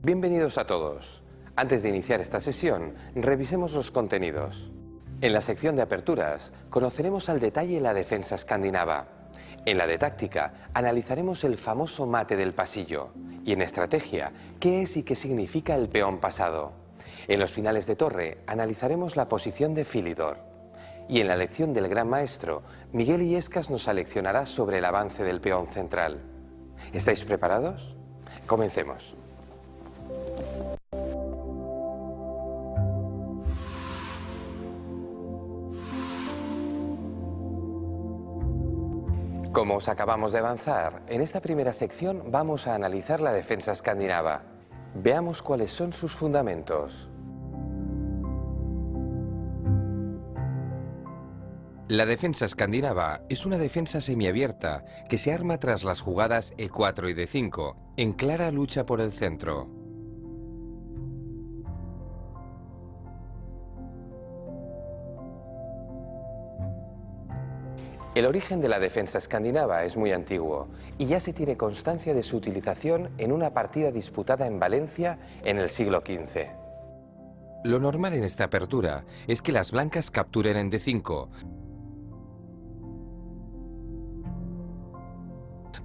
Bienvenidos a todos. Antes de iniciar esta sesión, revisemos los contenidos. En la sección de aperturas, conoceremos al detalle la defensa escandinava. En la de táctica, analizaremos el famoso mate del pasillo. Y en estrategia, qué es y qué significa el peón pasado. En los finales de torre, analizaremos la posición de Philidor. Y en la lección del gran maestro, Miguel Illescas nos aleccionará sobre el avance del peón central. ¿Estáis preparados? Comencemos. Como os acabamos de avanzar, en esta primera sección vamos a analizar la defensa escandinava. Veamos cuáles son sus fundamentos. La defensa escandinava es una defensa semiabierta que se arma tras las jugadas E4 y D5, en clara lucha por el centro. El origen de la defensa escandinava es muy antiguo y ya se tiene constancia de su utilización en una partida disputada en Valencia en el siglo XV. Lo normal en esta apertura es que las blancas capturen en D5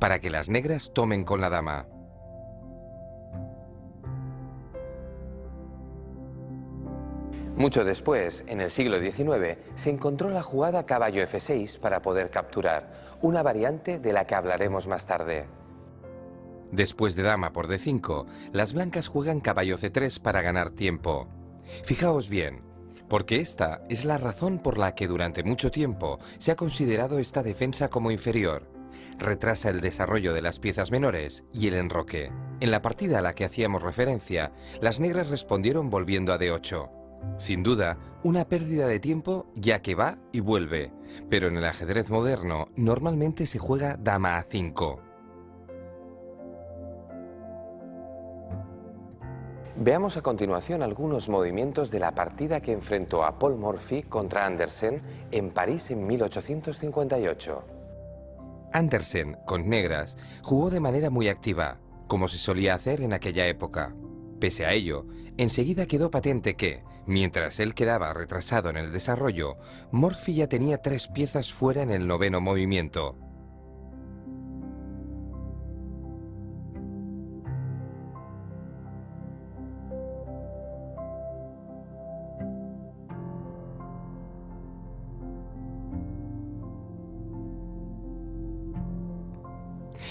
para que las negras tomen con la dama. Mucho después, en el siglo XIX, se encontró la jugada caballo F6 para poder capturar, una variante de la que hablaremos más tarde. Después de dama por D5, las blancas juegan caballo C3 para ganar tiempo. Fijaos bien, porque esta es la razón por la que durante mucho tiempo se ha considerado esta defensa como inferior. Retrasa el desarrollo de las piezas menores y el enroque. En la partida a la que hacíamos referencia, las negras respondieron volviendo a D8. Sin duda, una pérdida de tiempo ya que va y vuelve, pero en el ajedrez moderno normalmente se juega dama A5. Veamos a continuación algunos movimientos de la partida que enfrentó a Paul Morphy contra Andersen en París en 1858. Andersen, con negras, jugó de manera muy activa, como se solía hacer en aquella época. Pese a ello, enseguida quedó patente que, mientras él quedaba retrasado en el desarrollo, Morphy ya tenía 3 piezas fuera en el noveno movimiento.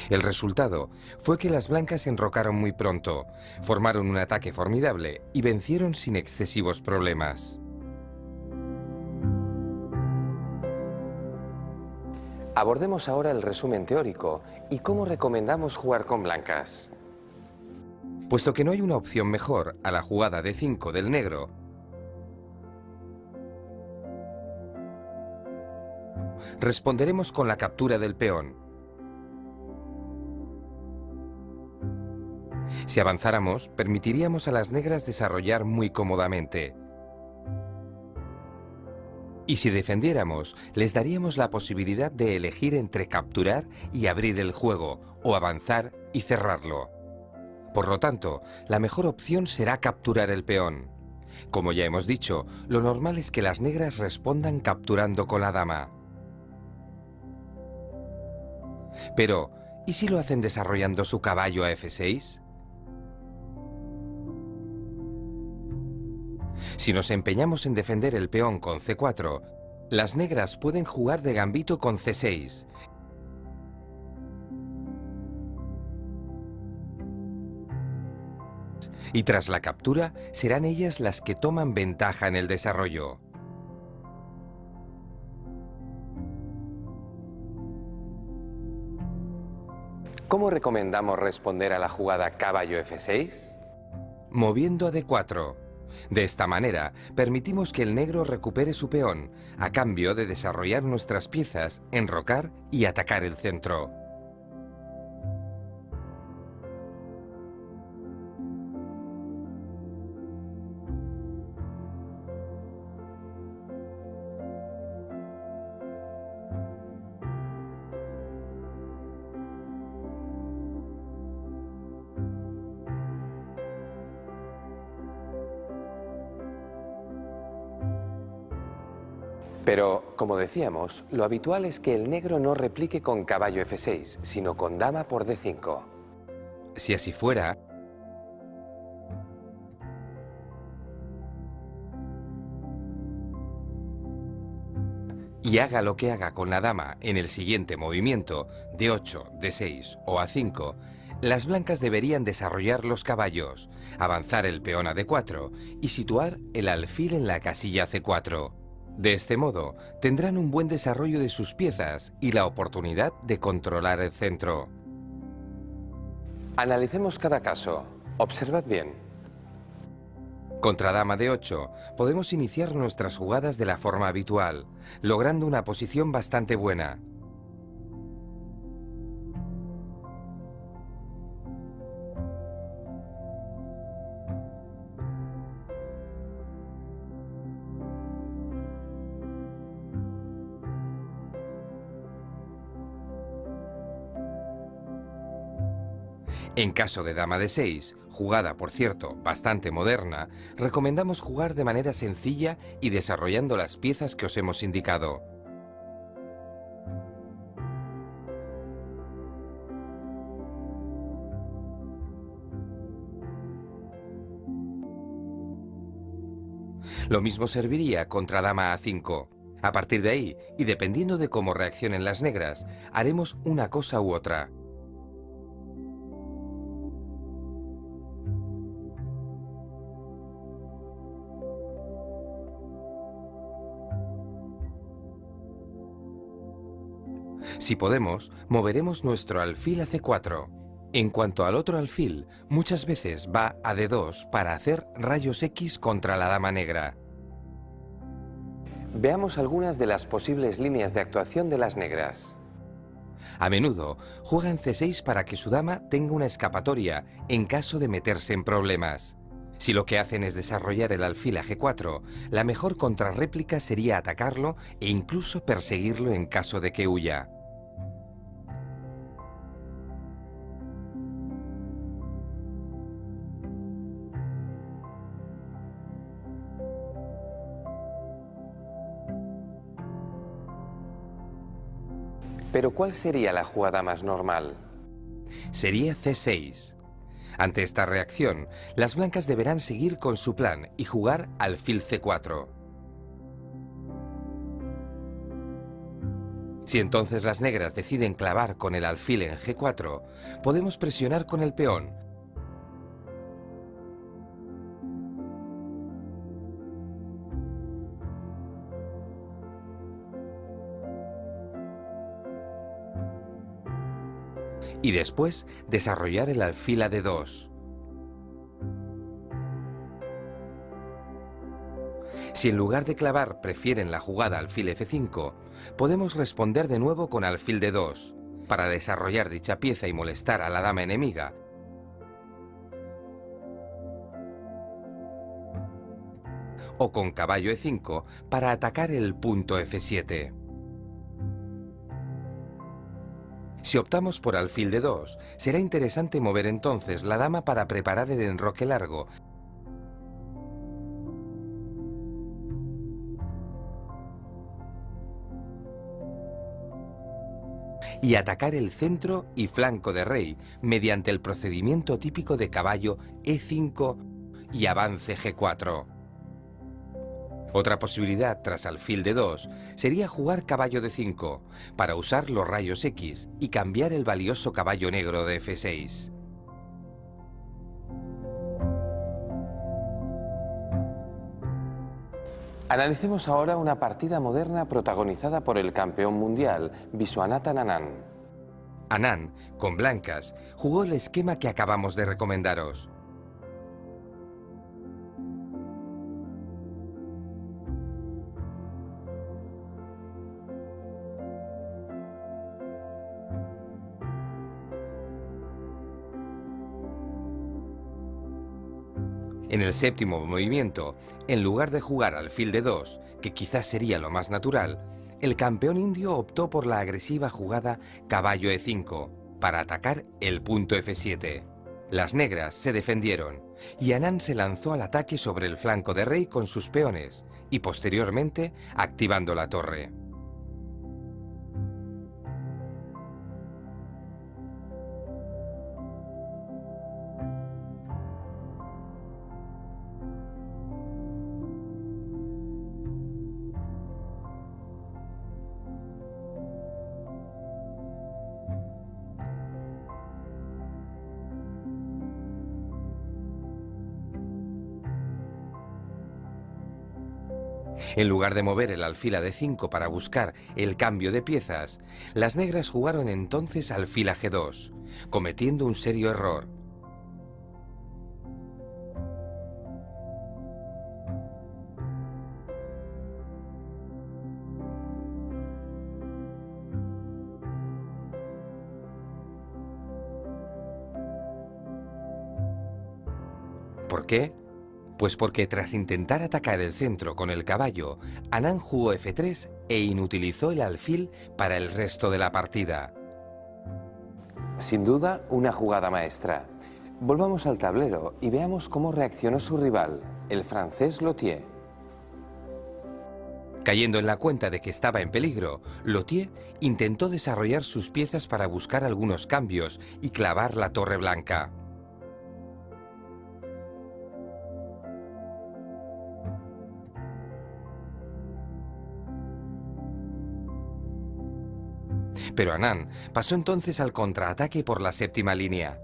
El resultado fue que las blancas se enrocaron muy pronto, formaron un ataque formidable y vencieron sin excesivos problemas. Abordemos ahora el resumen teórico y cómo recomendamos jugar con blancas. Puesto que no hay una opción mejor a la jugada D5 del negro, responderemos con la captura del peón. Si avanzáramos, permitiríamos a las negras desarrollar muy cómodamente. Y si defendiéramos, les daríamos la posibilidad de elegir entre capturar y abrir el juego, o avanzar y cerrarlo. Por lo tanto, la mejor opción será capturar el peón. Como ya hemos dicho, lo normal es que las negras respondan capturando con la dama. Pero, ¿y si lo hacen desarrollando su caballo a F6? Si nos empeñamos en defender el peón con C4, las negras pueden jugar de gambito con C6. Y tras la captura, serán ellas las que toman ventaja en el desarrollo. ¿Cómo recomendamos responder a la jugada caballo F6? Moviendo a D4. De esta manera, permitimos que el negro recupere su peón, a cambio de desarrollar nuestras piezas, enrocar y atacar el centro. Pero, como decíamos, lo habitual es que el negro no replique con caballo F6, sino con dama por D5. Si así fuera, y haga lo que haga con la dama en el siguiente movimiento, D8, D6 o A5, las blancas deberían desarrollar los caballos, avanzar el peón a D4 y situar el alfil en la casilla C4. De este modo, tendrán un buen desarrollo de sus piezas y la oportunidad de controlar el centro. Analicemos cada caso. Observad bien. Contra dama D8, podemos iniciar nuestras jugadas de la forma habitual, logrando una posición bastante buena. En caso de dama de 6, jugada por cierto bastante moderna, recomendamos jugar de manera sencilla y desarrollando las piezas que os hemos indicado. Lo mismo serviría contra dama A5. A partir de ahí, y dependiendo de cómo reaccionen las negras, haremos una cosa u otra. Si podemos, moveremos nuestro alfil a C4. En cuanto al otro alfil, muchas veces va a D2 para hacer rayos X contra la dama negra. Veamos algunas de las posibles líneas de actuación de las negras. A menudo juegan C6 para que su dama tenga una escapatoria en caso de meterse en problemas. Si lo que hacen es desarrollar el alfil a G4, la mejor contrarréplica sería atacarlo e incluso perseguirlo en caso de que huya. Pero ¿cuál sería la jugada más normal? Sería C6. Ante esta reacción, las blancas deberán seguir con su plan y jugar alfil C4. Si entonces las negras deciden clavar con el alfil en G4, podemos presionar con el peón. Y después desarrollar el alfil a D2. Si en lugar de clavar prefieren la jugada alfil F5, podemos responder de nuevo con alfil D2, para desarrollar dicha pieza y molestar a la dama enemiga. O con caballo E5 para atacar el punto F7. Si optamos por alfil D2, será interesante mover entonces la dama para preparar el enroque largo y atacar el centro y flanco de rey mediante el procedimiento típico de caballo E5 y avance G4. Otra posibilidad tras alfil D2 sería jugar caballo D5 para usar los rayos X y cambiar el valioso caballo negro de F6. Analicemos ahora una partida moderna protagonizada por el campeón mundial, Viswanathan Anand. Anand, con blancas, jugó el esquema que acabamos de recomendaros. En el séptimo movimiento, en lugar de jugar alfil D2, que quizás sería lo más natural, el campeón indio optó por la agresiva jugada caballo E5 para atacar el punto F7. Las negras se defendieron y Anán se lanzó al ataque sobre el flanco de Rey con sus peones y posteriormente activando la torre. En lugar de mover el alfil a D5 para buscar el cambio de piezas, las negras jugaron entonces alfil a G2, cometiendo un serio error. ¿Por qué? Pues porque tras intentar atacar el centro con el caballo, Anán jugó F3 e inutilizó el alfil para el resto de la partida. Sin duda, una jugada maestra. Volvamos al tablero y veamos cómo reaccionó su rival, el francés Lothier. Cayendo en la cuenta de que estaba en peligro, Lothier intentó desarrollar sus piezas para buscar algunos cambios y clavar la torre blanca. Pero Anán pasó entonces al contraataque por la séptima línea.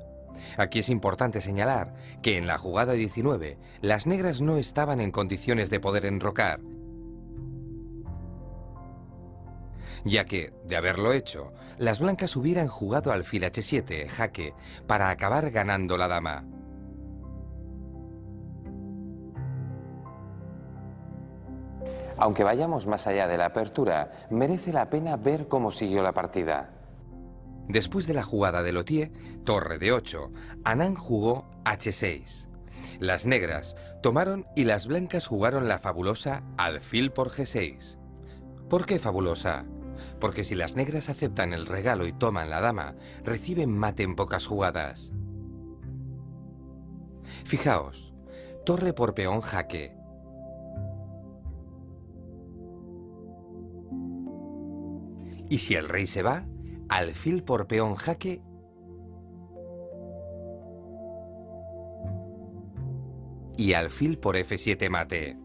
Aquí es importante señalar que en la jugada 19 las negras no estaban en condiciones de poder enrocar, ya que, de haberlo hecho, las blancas hubieran jugado alfil H7, jaque, para acabar ganando la dama. Aunque vayamos más allá de la apertura, merece la pena ver cómo siguió la partida. Después de la jugada de Lothier, torre de 8, Anán jugó H6. Las negras tomaron y las blancas jugaron la fabulosa alfil por G6. ¿Por qué fabulosa? Porque si las negras aceptan el regalo y toman la dama, reciben mate en pocas jugadas. Fijaos, torre por peón jaque. Y si el rey se va, alfil por peón jaque y alfil por F7 mate.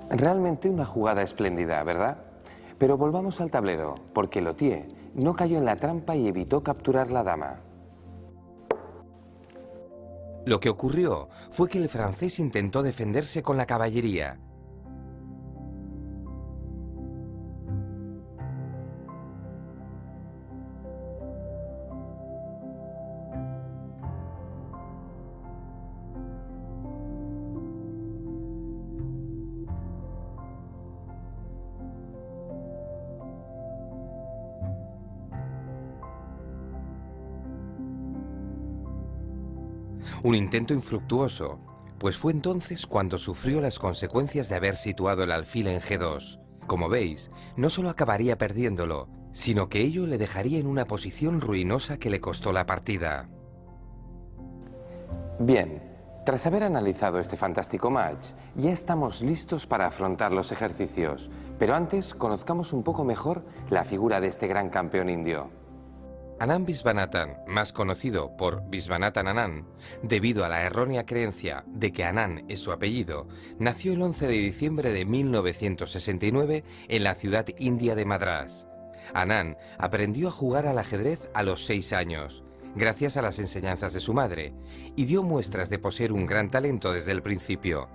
Realmente una jugada espléndida, ¿verdad? Pero volvamos al tablero, porque Lothier no cayó en la trampa y evitó capturar la dama. Lo que ocurrió fue que el francés intentó defenderse con la caballería. Un intento infructuoso, pues fue entonces cuando sufrió las consecuencias de haber situado el alfil en G2. Como veis, no solo acabaría perdiéndolo, sino que ello le dejaría en una posición ruinosa que le costó la partida. Bien, tras haber analizado este fantástico match, ya estamos listos para afrontar los ejercicios. Pero antes, conozcamos un poco mejor la figura de este gran campeón indio. Anand Visvanathan, más conocido por Visvanathan Anand, debido a la errónea creencia de que Anand es su apellido, nació el 11 de diciembre de 1969 en la ciudad india de Madrás. Anand aprendió a jugar al ajedrez a los 6 años, gracias a las enseñanzas de su madre, y dio muestras de poseer un gran talento desde el principio.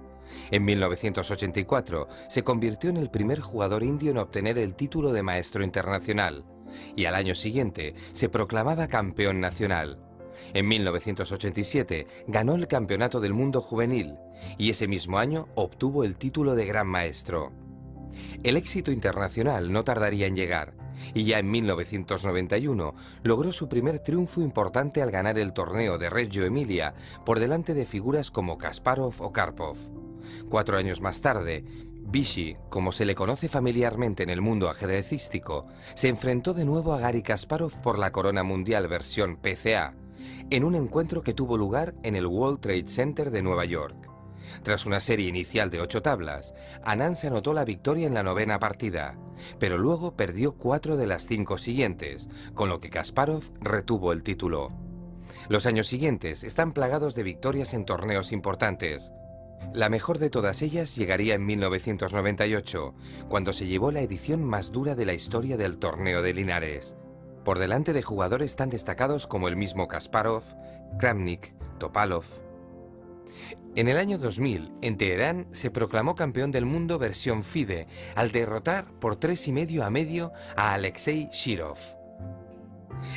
En 1984 se convirtió en el primer jugador indio en obtener el título de maestro internacional, y al año siguiente se proclamaba campeón nacional. En 1987 ganó el Campeonato del Mundo Juvenil y ese mismo año obtuvo el título de Gran Maestro. El éxito internacional no tardaría en llegar y ya en 1991 logró su primer triunfo importante al ganar el torneo de Reggio Emilia por delante de figuras como Kasparov o Karpov. 4 años más tarde, Vichy, como se le conoce familiarmente en el mundo ajedrecístico, se enfrentó de nuevo a Garry Kasparov por la corona mundial versión PCA, en un encuentro que tuvo lugar en el World Trade Center de Nueva York. Tras una serie inicial de 8 tablas, Anand se anotó la victoria en la 9ª partida, pero luego perdió 4 de las 5 siguientes, con lo que Kasparov retuvo el título. Los años siguientes están plagados de victorias en torneos importantes. La mejor de todas ellas llegaría en 1998, cuando se llevó la edición más dura de la historia del torneo de Linares, por delante de jugadores tan destacados como el mismo Kasparov, Kramnik, Topalov. En el año 2000, en Teherán, se proclamó campeón del mundo versión FIDE, al derrotar por 3,5 a Alexei Shirov.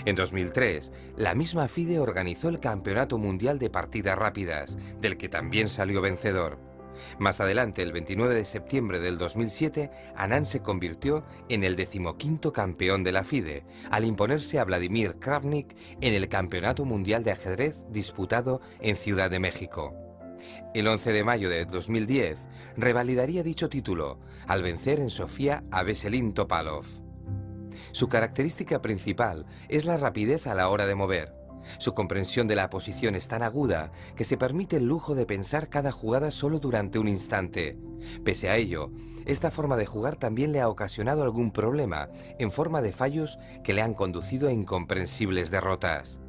En 2003, la misma FIDE organizó el Campeonato Mundial de Partidas Rápidas, del que también salió vencedor. Más adelante, el 29 de septiembre del 2007, Anand se convirtió en el 15º campeón de la FIDE, al imponerse a Vladimir Kramnik en el Campeonato Mundial de Ajedrez disputado en Ciudad de México. El 11 de mayo de 2010, revalidaría dicho título, al vencer en Sofía a Veselin Topalov. Su característica principal es la rapidez a la hora de mover. Su comprensión de la posición es tan aguda que se permite el lujo de pensar cada jugada solo durante un instante. Pese a ello, esta forma de jugar también le ha ocasionado algún problema, en forma de fallos que le han conducido a incomprensibles derrotas.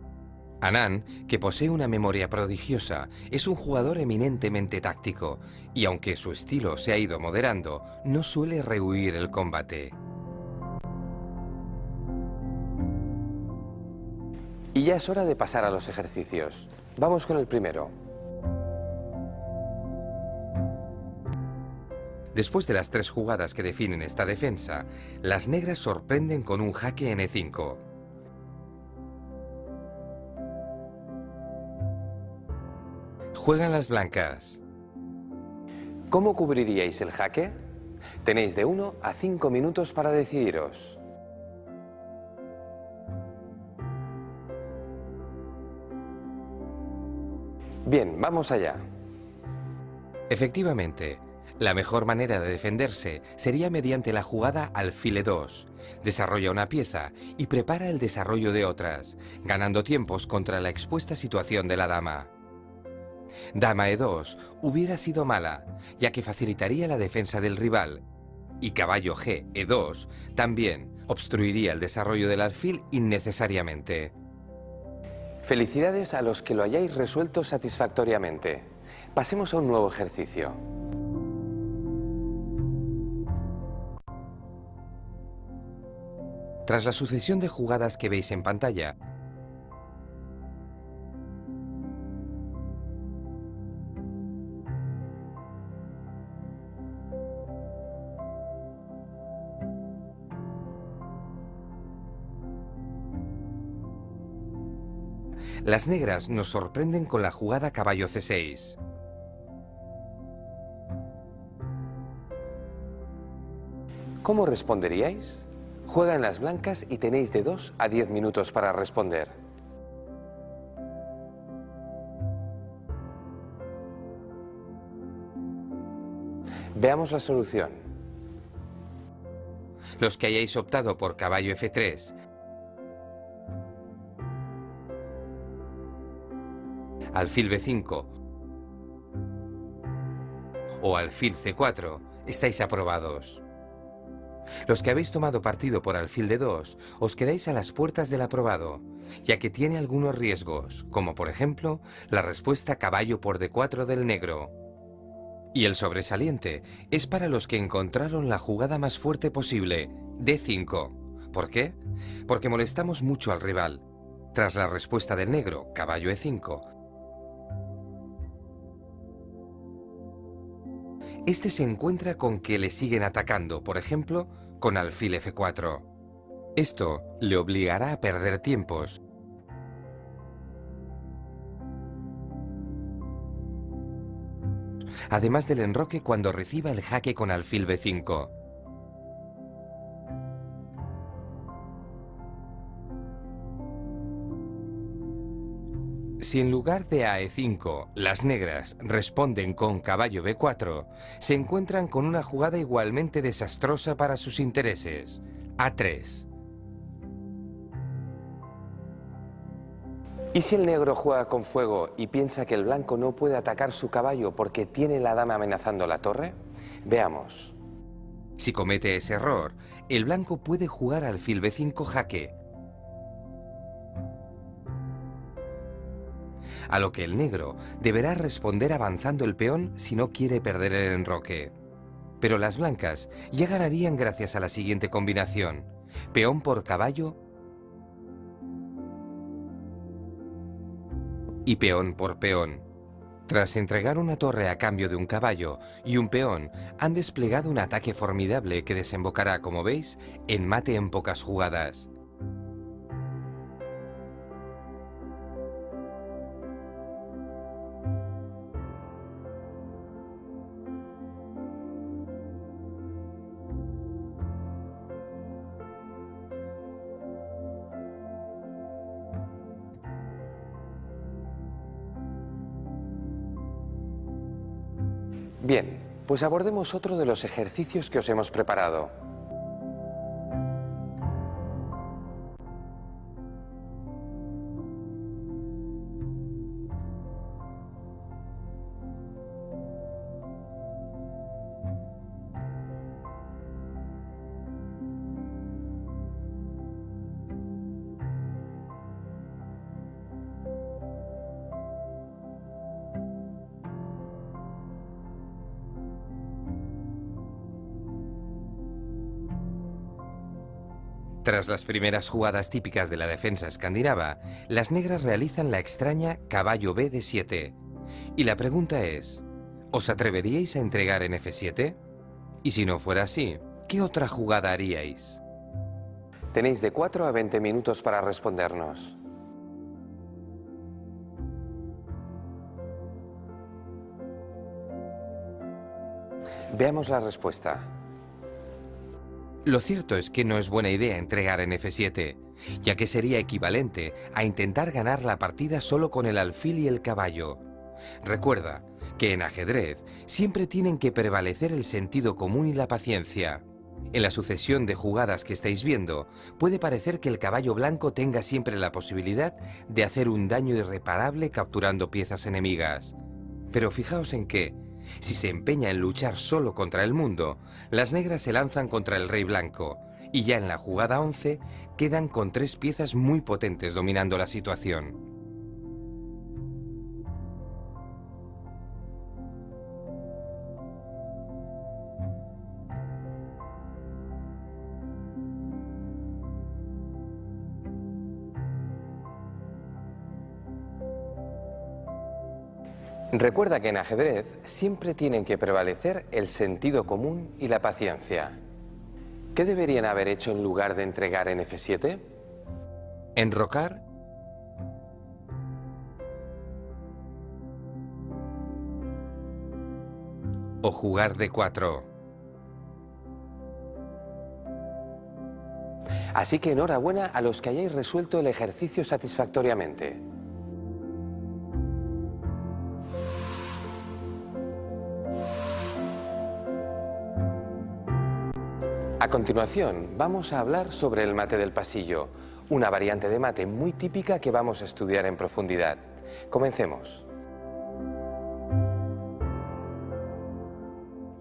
Anand, que posee una memoria prodigiosa, es un jugador eminentemente táctico, y aunque su estilo se ha ido moderando, no suele rehuir el combate. Y ya es hora de pasar a los ejercicios. Vamos con el primero. Después de las 3 jugadas que definen esta defensa, las negras sorprenden con un jaque en E5. Juegan las blancas. ¿Cómo cubriríais el jaque? Tenéis de 1 a 5 minutos para decidiros. Bien, vamos allá. Efectivamente, la mejor manera de defenderse sería mediante la jugada alfil E2. Desarrolla una pieza y prepara el desarrollo de otras, ganando tiempos contra la expuesta situación de la dama. Dama E2 hubiera sido mala, ya que facilitaría la defensa del rival, y caballo G E2 también obstruiría el desarrollo del alfil innecesariamente. Felicidades a los que lo hayáis resuelto satisfactoriamente. Pasemos a un nuevo ejercicio. Tras la sucesión de jugadas que veis en pantalla, las negras nos sorprenden con la jugada caballo C6. ¿Cómo responderíais? Juegan las blancas y tenéis de 2 a 10 minutos para responder. Veamos la solución. Los que hayáis optado por caballo F3, alfil B5 o alfil C4, estáis aprobados. Los que habéis tomado partido por alfil D2, os quedáis a las puertas del aprobado, ya que tiene algunos riesgos, como por ejemplo la respuesta caballo por D4 del negro. Y el sobresaliente es para los que encontraron la jugada más fuerte posible, D5. ¿Por qué? Porque molestamos mucho al rival. Tras la respuesta del negro, caballo E5, este se encuentra con que le siguen atacando, por ejemplo, con alfil F4. Esto le obligará a perder tiempos. Además del enroque cuando reciba el jaque con alfil B5. Si en lugar de a E5 las negras responden con caballo B4, se encuentran con una jugada igualmente desastrosa para sus intereses, A3. ¿Y si el negro juega con fuego y piensa que el blanco no puede atacar su caballo porque tiene la dama amenazando la torre? Veamos. Si comete ese error, el blanco puede jugar alfil B5 jaque, a lo que el negro deberá responder avanzando el peón si no quiere perder el enroque. Pero las blancas ya ganarían gracias a la siguiente combinación: peón por caballo y peón por peón. Tras entregar una torre a cambio de un caballo y un peón, han desplegado un ataque formidable que desembocará, como veis, en mate en pocas jugadas. Bien, pues abordemos otro de los ejercicios que os hemos preparado. Tras las primeras jugadas típicas de la defensa escandinava, las negras realizan la extraña caballo B de 7. Y la pregunta es, ¿os atreveríais a entregar en F7? Y si no fuera así, ¿qué otra jugada haríais? Tenéis de 4 a 20 minutos para respondernos. Veamos la respuesta. Lo cierto es que no es buena idea entregar en F7, ya que sería equivalente a intentar ganar la partida solo con el alfil y el caballo. Recuerda que en ajedrez siempre tienen que prevalecer el sentido común y la paciencia. En la sucesión de jugadas que estáis viendo, puede parecer que el caballo blanco tenga siempre la posibilidad de hacer un daño irreparable capturando piezas enemigas. Pero fijaos en que, si se empeña en luchar solo contra el mundo, las negras se lanzan contra el rey blanco, y ya en la jugada 11 quedan con 3 piezas muy potentes dominando la situación. Recuerda que en ajedrez siempre tienen que prevalecer el sentido común y la paciencia. ¿Qué deberían haber hecho en lugar de entregar en F7? ¿Enrocar? ¿O jugar D4? Así que enhorabuena a los que hayáis resuelto el ejercicio satisfactoriamente. A continuación, vamos a hablar sobre el mate del pasillo, una variante de mate muy típica que vamos a estudiar en profundidad. Comencemos.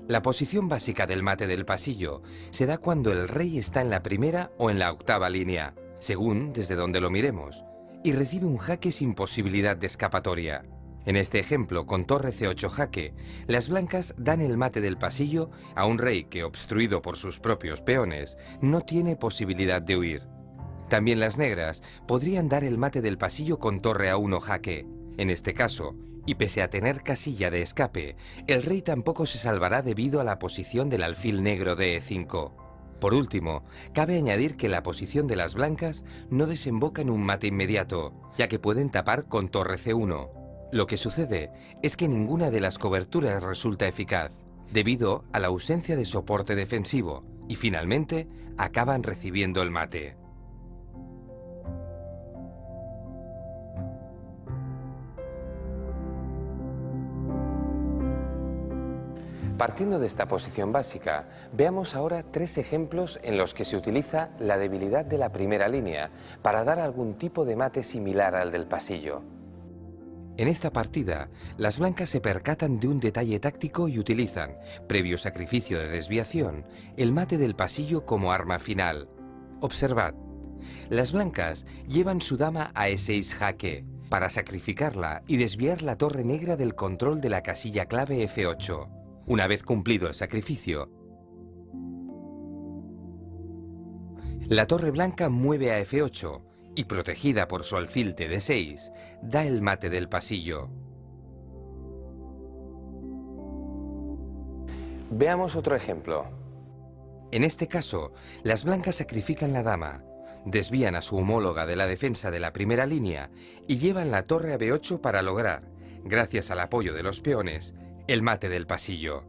La posición básica del mate del pasillo se da cuando el rey está en la primera o en la octava línea, según desde donde lo miremos, y recibe un jaque sin posibilidad de escapatoria. En este ejemplo, con torre C8 jaque, las blancas dan el mate del pasillo a un rey que, obstruido por sus propios peones, no tiene posibilidad de huir. También las negras podrían dar el mate del pasillo con torre A1 jaque. En este caso, y pese a tener casilla de escape, el rey tampoco se salvará debido a la posición del alfil negro de E5. Por último, cabe añadir que la posición de las blancas no desemboca en un mate inmediato, ya que pueden tapar con torre C1. Lo que sucede es que ninguna de las coberturas resulta eficaz, debido a la ausencia de soporte defensivo, y finalmente acaban recibiendo el mate. Partiendo de esta posición básica, veamos ahora 3 ejemplos en los que se utiliza la debilidad de la primera línea para dar algún tipo de mate similar al del pasillo. En esta partida, las blancas se percatan de un detalle táctico y utilizan, previo sacrificio de desviación, el mate del pasillo como arma final. Observad, las blancas llevan su dama a E6 jaque, para sacrificarla y desviar la torre negra del control de la casilla clave F8. Una vez cumplido el sacrificio, la torre blanca mueve a F8 y, protegida por su alfil de D6, da el mate del pasillo. Veamos otro ejemplo. En este caso, las blancas sacrifican la dama, desvían a su homóloga de la defensa de la primera línea y llevan la torre a B8 para lograr, gracias al apoyo de los peones, el mate del pasillo.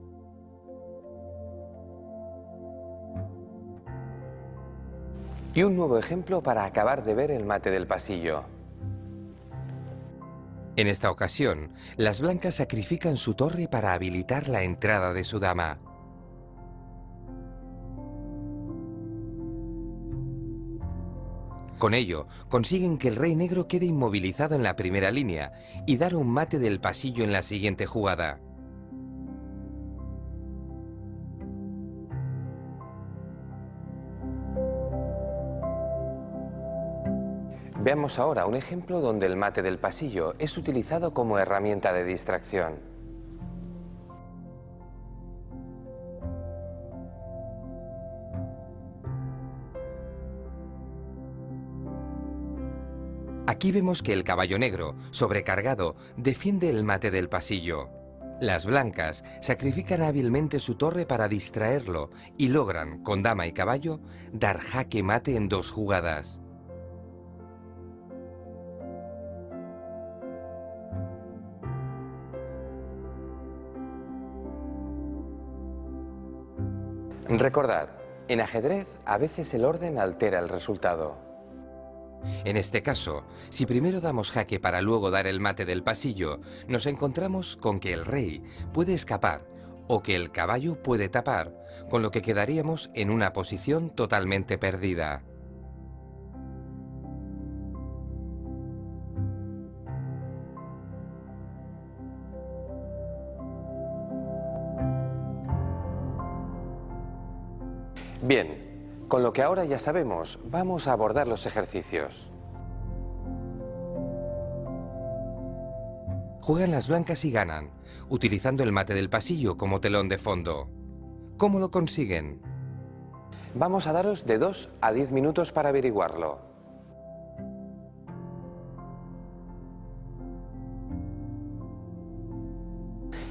Y un nuevo ejemplo para acabar de ver el mate del pasillo. En esta ocasión, las blancas sacrifican su torre para habilitar la entrada de su dama. Con ello, consiguen que el rey negro quede inmovilizado en la primera línea y dar un mate del pasillo en la siguiente jugada. Veamos ahora un ejemplo donde el mate del pasillo es utilizado como herramienta de distracción. Aquí vemos que el caballo negro, sobrecargado, defiende el mate del pasillo. Las blancas sacrifican hábilmente su torre para distraerlo y logran, con dama y caballo, dar jaque mate en 2 jugadas. Recordad, en ajedrez a veces el orden altera el resultado. En este caso, si primero damos jaque para luego dar el mate del pasillo, nos encontramos con que el rey puede escapar o que el caballo puede tapar, con lo que quedaríamos en una posición totalmente perdida. Bien, con lo que ahora ya sabemos, vamos a abordar los ejercicios. Juegan las blancas y ganan, utilizando el mate del pasillo como telón de fondo. ¿Cómo lo consiguen? Vamos a daros de 2 a 10 minutos para averiguarlo.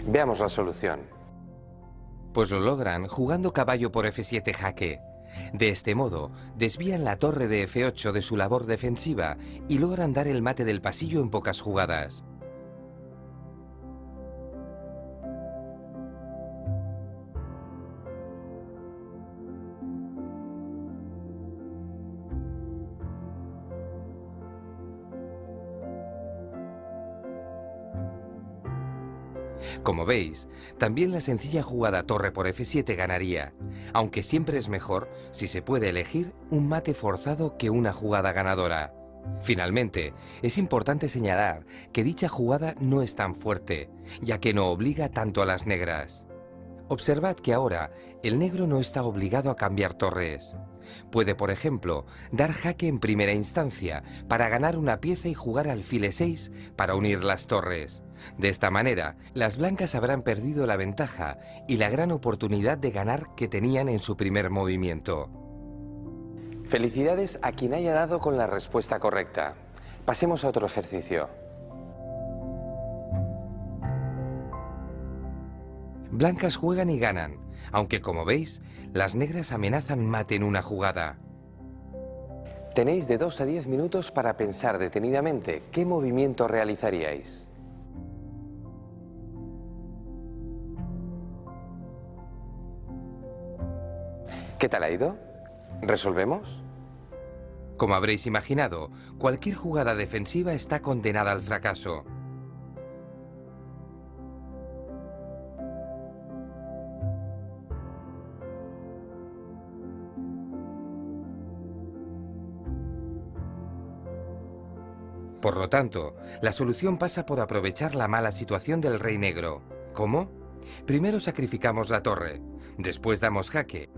Veamos la solución. Pues lo logran jugando caballo por F7 jaque. De este modo, desvían la torre de F8 de su labor defensiva y logran dar el mate del pasillo en pocas jugadas. Como veis, también la sencilla jugada torre por F7 ganaría, aunque siempre es mejor, si se puede elegir, un mate forzado que una jugada ganadora. Finalmente, es importante señalar que dicha jugada no es tan fuerte, ya que no obliga tanto a las negras. Observad que ahora el negro no está obligado a cambiar torres. Puede, por ejemplo, dar jaque en primera instancia para ganar una pieza y jugar alfil E6 para unir las torres. De esta manera, las blancas habrán perdido la ventaja y la gran oportunidad de ganar que tenían en su primer movimiento. Felicidades a quien haya dado con la respuesta correcta. Pasemos a otro ejercicio. Blancas juegan y ganan, aunque como veis, las negras amenazan mate en una jugada. Tenéis de 2 a 10 minutos para pensar detenidamente qué movimiento realizaríais. ¿Qué tal ha ido? ¿Resolvemos? Como habréis imaginado, cualquier jugada defensiva está condenada al fracaso. Por lo tanto, la solución pasa por aprovechar la mala situación del rey negro. ¿Cómo? Primero sacrificamos la torre, después damos jaque.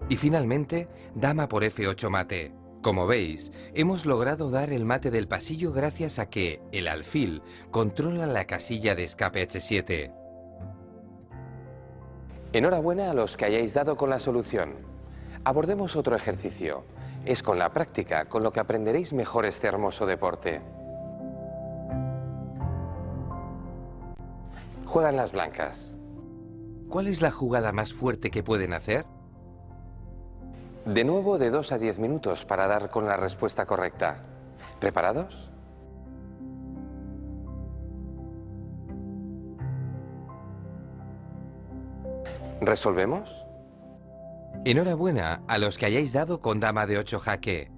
Y finalmente, dama por F8 mate. Como veis, hemos logrado dar el mate del pasillo gracias a que el alfil controla la casilla de escape H7. Enhorabuena a los que hayáis dado con la solución. Abordemos otro ejercicio. Es con la práctica con lo que aprenderéis mejor este hermoso deporte. Juegan las blancas. ¿Cuál es la jugada más fuerte que pueden hacer? De nuevo, de 2 a 10 minutos para dar con la respuesta correcta. ¿Preparados? ¿Resolvemos? Enhorabuena a los que hayáis dado con dama de 8 jaque.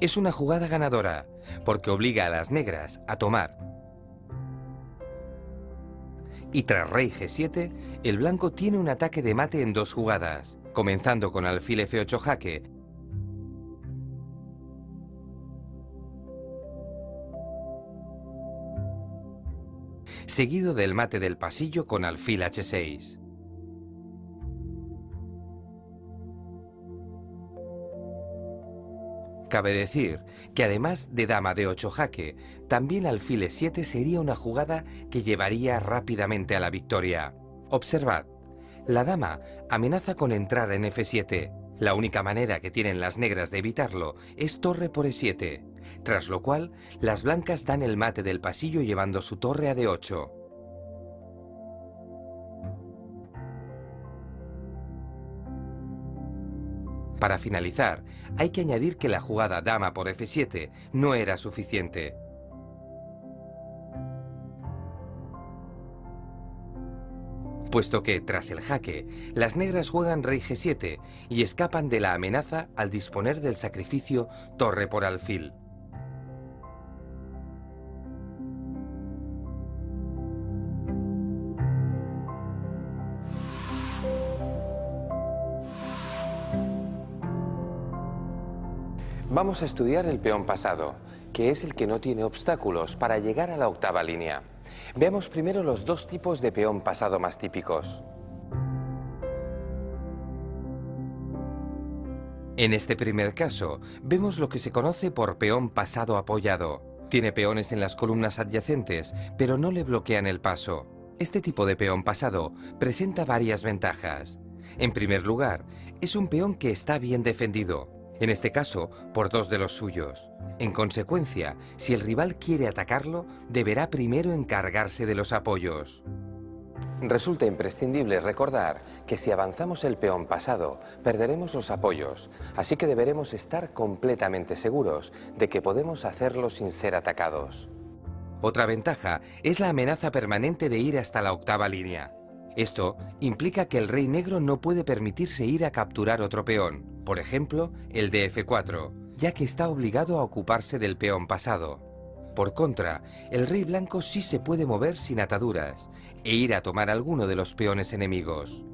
Es una jugada ganadora, porque obliga a las negras a tomar. Y tras rey G7, el blanco tiene un ataque de mate en 2 jugadas, comenzando con alfil F8 jaque, seguido del mate del pasillo con alfil H6. Cabe decir que además de dama de 8 jaque, también alfil E7 sería una jugada que llevaría rápidamente a la victoria. Observad, la dama amenaza con entrar en F7. La única manera que tienen las negras de evitarlo es torre por E7, tras lo cual las blancas dan el mate del pasillo llevando su torre a D8. Para finalizar, hay que añadir que la jugada dama por F7 no era suficiente. Puesto que, tras el jaque, las negras juegan rey G7 y escapan de la amenaza al disponer del sacrificio torre por alfil. Vamos a estudiar el peón pasado, que es el que no tiene obstáculos para llegar a la octava línea. Veamos primero los 2 tipos de peón pasado más típicos. En este primer caso, vemos lo que se conoce por peón pasado apoyado. Tiene peones en las columnas adyacentes, pero no le bloquean el paso. Este tipo de peón pasado presenta varias ventajas. En primer lugar, es un peón que está bien defendido, en este caso por 2 de los suyos. En consecuencia, si el rival quiere atacarlo, deberá primero encargarse de los apoyos. Resulta imprescindible recordar que si avanzamos el peón pasado, perderemos los apoyos, así que deberemos estar completamente seguros de que podemos hacerlo sin ser atacados. Otra ventaja es la amenaza permanente de ir hasta la octava línea. Esto implica que el rey negro no puede permitirse ir a capturar otro peón, por ejemplo, el de F4, ya que está obligado a ocuparse del peón pasado. Por contra, el rey blanco sí se puede mover sin ataduras e ir a tomar alguno de los peones enemigos.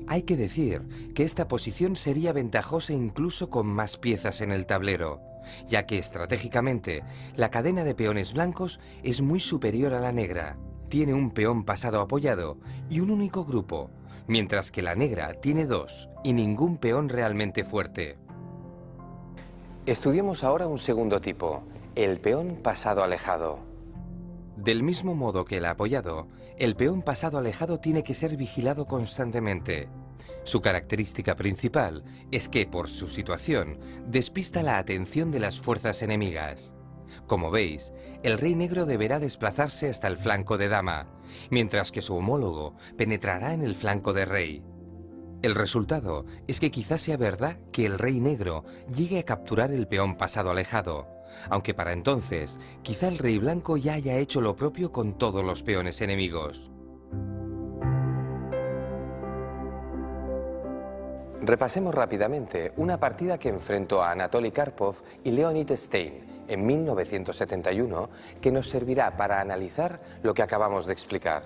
Hay que decir que esta posición sería ventajosa incluso con más piezas en el tablero, ya que estratégicamente la cadena de peones blancos es muy superior a la negra. Tiene un peón pasado apoyado y un único grupo, mientras que la negra tiene 2 y ningún peón realmente fuerte. Estudiemos ahora un segundo tipo, el peón pasado alejado. Del mismo modo que el apoyado, el peón pasado alejado tiene que ser vigilado constantemente. Su característica principal es que, por su situación, despista la atención de las fuerzas enemigas. Como veis, el rey negro deberá desplazarse hasta el flanco de dama, mientras que su homólogo penetrará en el flanco de rey. El resultado es que quizás sea verdad que el rey negro llegue a capturar el peón pasado alejado, aunque para entonces quizá el rey blanco ya haya hecho lo propio con todos los peones enemigos. Repasemos rápidamente una partida que enfrentó a Anatoly Karpov y Leonid Stein en 1971, que nos servirá para analizar lo que acabamos de explicar.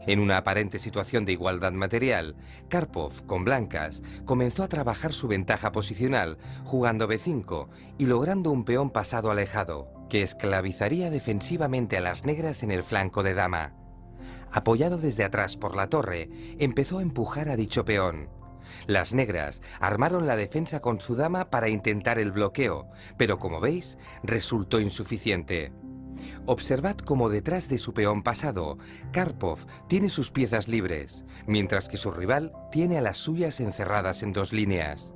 En una aparente situación de igualdad material, Karpov, con blancas, comenzó a trabajar su ventaja posicional, jugando b5 y logrando un peón pasado alejado, que esclavizaría defensivamente a las negras en el flanco de dama. Apoyado desde atrás por la torre, empezó a empujar a dicho peón. Las negras armaron la defensa con su dama para intentar el bloqueo, pero como veis, resultó insuficiente. Observad cómo detrás de su peón pasado, Karpov tiene sus piezas libres, mientras que su rival tiene a las suyas encerradas en dos líneas.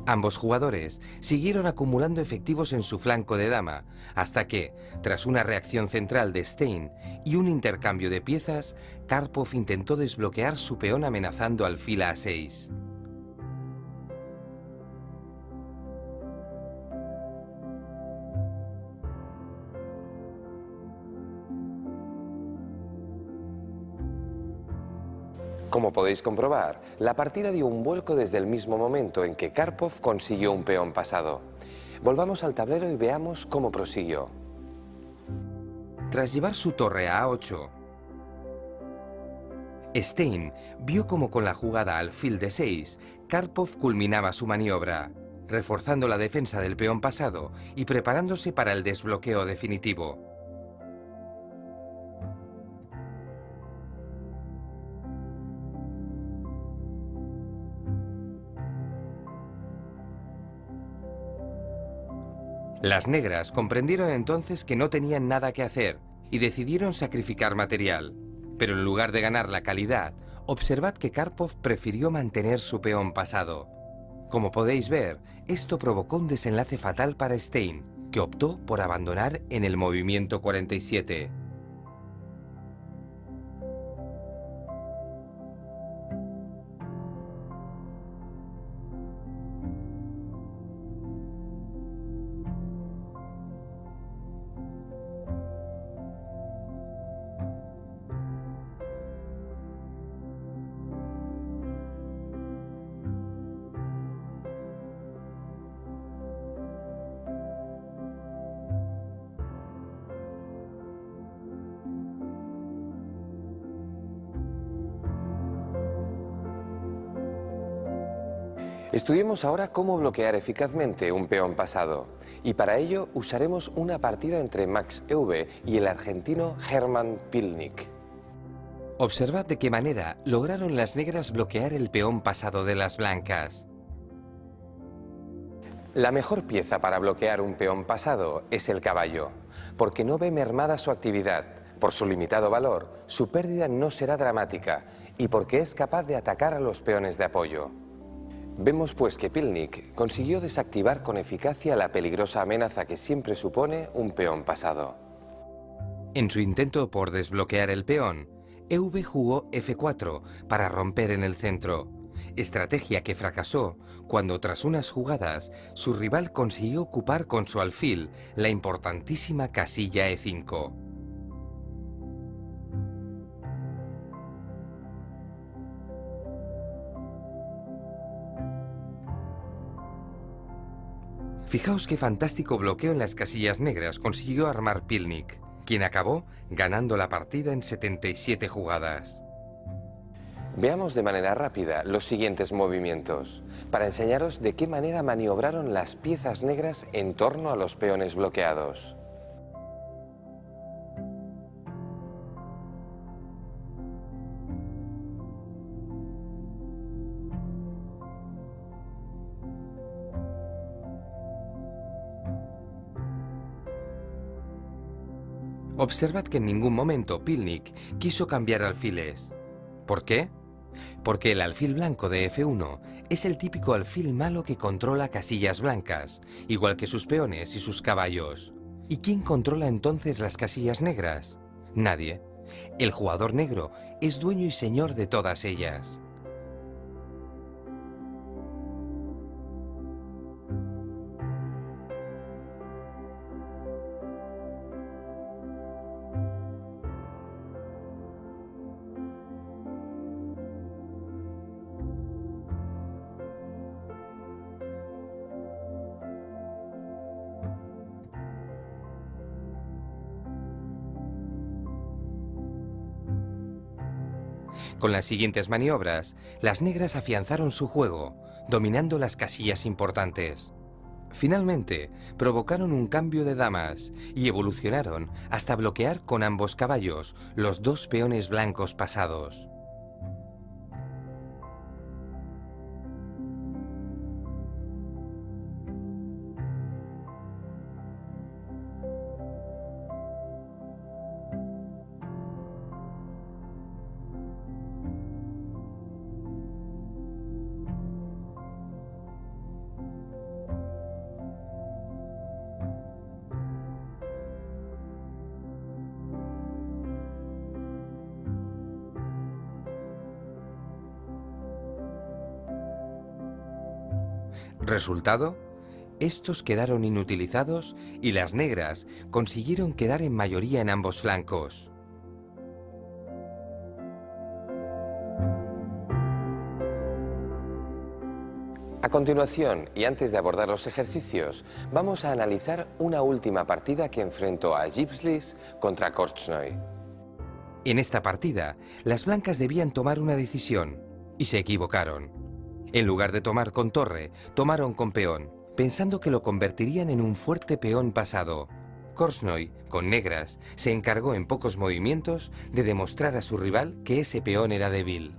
Ambos jugadores siguieron acumulando efectivos en su flanco de dama, hasta que, tras una reacción central de Stein y un intercambio de piezas, Karpov intentó desbloquear su peón amenazando alfil a 6. Como podéis comprobar, la partida dio un vuelco desde el mismo momento en que Karpov consiguió un peón pasado. Volvamos al tablero y veamos cómo prosiguió. Tras llevar su torre a A8, Stein vio como con la jugada alfil de 6, Karpov culminaba su maniobra, reforzando la defensa del peón pasado y preparándose para el desbloqueo definitivo. Las negras comprendieron entonces que no tenían nada que hacer y decidieron sacrificar material. Pero en lugar de ganar la calidad, observad que Karpov prefirió mantener su peón pasado. Como podéis ver, esto provocó un desenlace fatal para Stein, que optó por abandonar en el movimiento 47. Estudiemos ahora cómo bloquear eficazmente un peón pasado. Y para ello usaremos una partida entre Max Euwe y el argentino Hermann Pilnik. Observad de qué manera lograron las negras bloquear el peón pasado de las blancas. La mejor pieza para bloquear un peón pasado es el caballo, porque no ve mermada su actividad. Por su limitado valor, su pérdida no será dramática y porque es capaz de atacar a los peones de apoyo. Vemos pues que Pilnik consiguió desactivar con eficacia la peligrosa amenaza que siempre supone un peón pasado. En su intento por desbloquear el peón, Euwe jugó F4 para romper en el centro, estrategia que fracasó cuando tras unas jugadas su rival consiguió ocupar con su alfil la importantísima casilla E5. Fijaos qué fantástico bloqueo en las casillas negras consiguió armar Pilnik, quien acabó ganando la partida en 77 jugadas. Veamos de manera rápida los siguientes movimientos, para enseñaros de qué manera maniobraron las piezas negras en torno a los peones bloqueados. Observad que en ningún momento Pilnik quiso cambiar alfiles. ¿Por qué? Porque el alfil blanco de F1 es el típico alfil malo que controla casillas blancas, igual que sus peones y sus caballos. ¿Y quién controla entonces las casillas negras? Nadie. El jugador negro es dueño y señor de todas ellas. Con las siguientes maniobras, las negras afianzaron su juego, dominando las casillas importantes. Finalmente, provocaron un cambio de damas y evolucionaron hasta bloquear con ambos caballos los dos peones blancos pasados. Resultado, estos quedaron inutilizados y las negras consiguieron quedar en mayoría en ambos flancos. A continuación, y antes de abordar los ejercicios, vamos a analizar una última partida que enfrentó a Gipslis contra Korchnoi. En esta partida, las blancas debían tomar una decisión, y se equivocaron. En lugar de tomar con torre, tomaron con peón, pensando que lo convertirían en un fuerte peón pasado. Korchnoi, con negras, se encargó en pocos movimientos de demostrar a su rival que ese peón era débil.